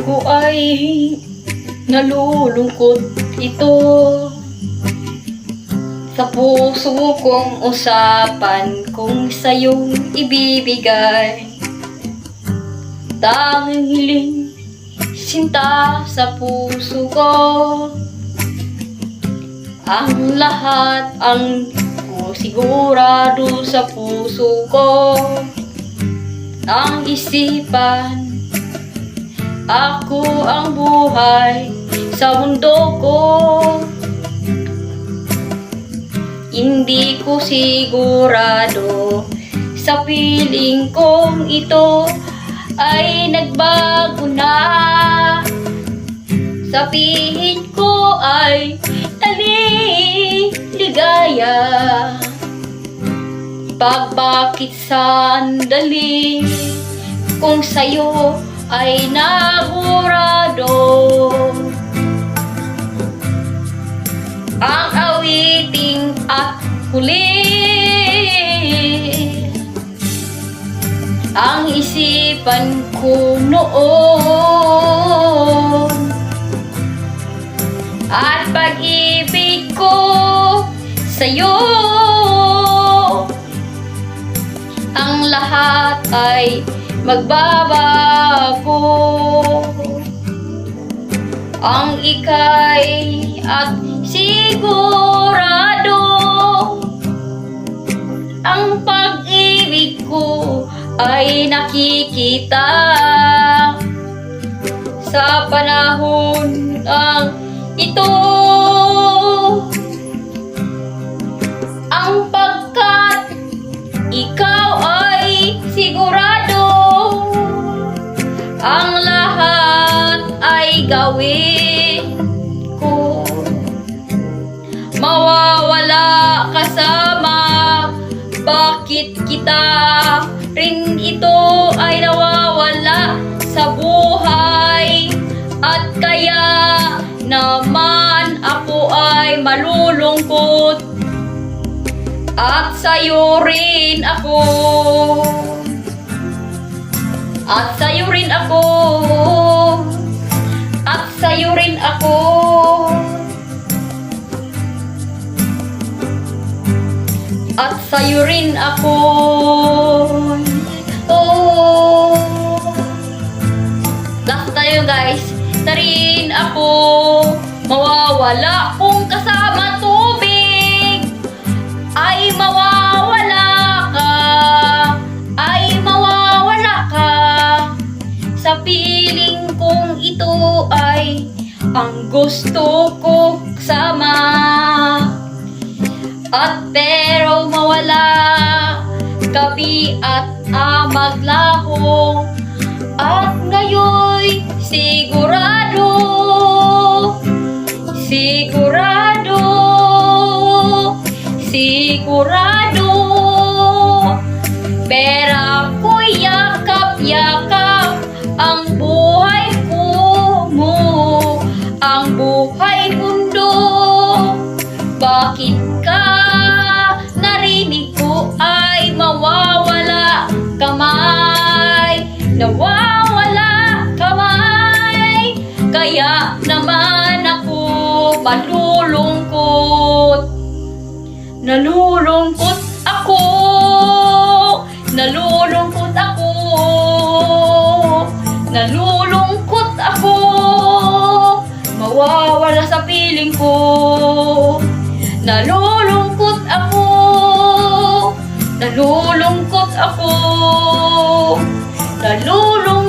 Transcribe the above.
ko ay nalulungkot ito. Sa puso kong usapan kung sa'yong ibibigay. Tanging hiling sinta sa puso ko. Ang lahat ang sigurado sa puso ko. Ang isipan, ako ang buhay sa mundo ko. Hindi ko sigurado sa piling kong ito ay nagbago na. Sabihin ko ay ligaya. Bakit sandali kung sa'yo ay nagurado. Ang awiting at huli, ang isipan ko noon, at pag-ibig ko sa'yo, ang lahat ay magbabago. Ang ika'y at sigurado, ang pag-ibig ko ay nakikita sa panahon ang ito. Ang pagkat ikaw ay sigurado, ang lahat ay gawin ko. Mawawala kasama, bakit kita rin ito ay nawawala sa buhay? At kaya naman ako ay malulungkot, at sa'yo rin ako, at sa'yo rin ako, at sa'yo rin ako, at sa'yo rin ako. Oh, last tayo guys. Na rin ako mawawala kung kasama tubig. Ay mawawala ka, ay mawawala ka. Sa piling kong ito ay ang gusto ko kasama. At pero mawala gabi at maglaho. At ngayon sigurado, sigurado, sigurado, pera ko'y yakap-yakap ang buhay ko mo, ang buhay mundo. Bakit ka narinig ko ay mawawala kamay, nawawala kamay? Kaya naman ako malulungkot, nalulungkot ako, nalulungkot ako, nalulungkot ako, mawawala sa piling ko. Nalulungkot ako, nalulungkot ako, nalulungkot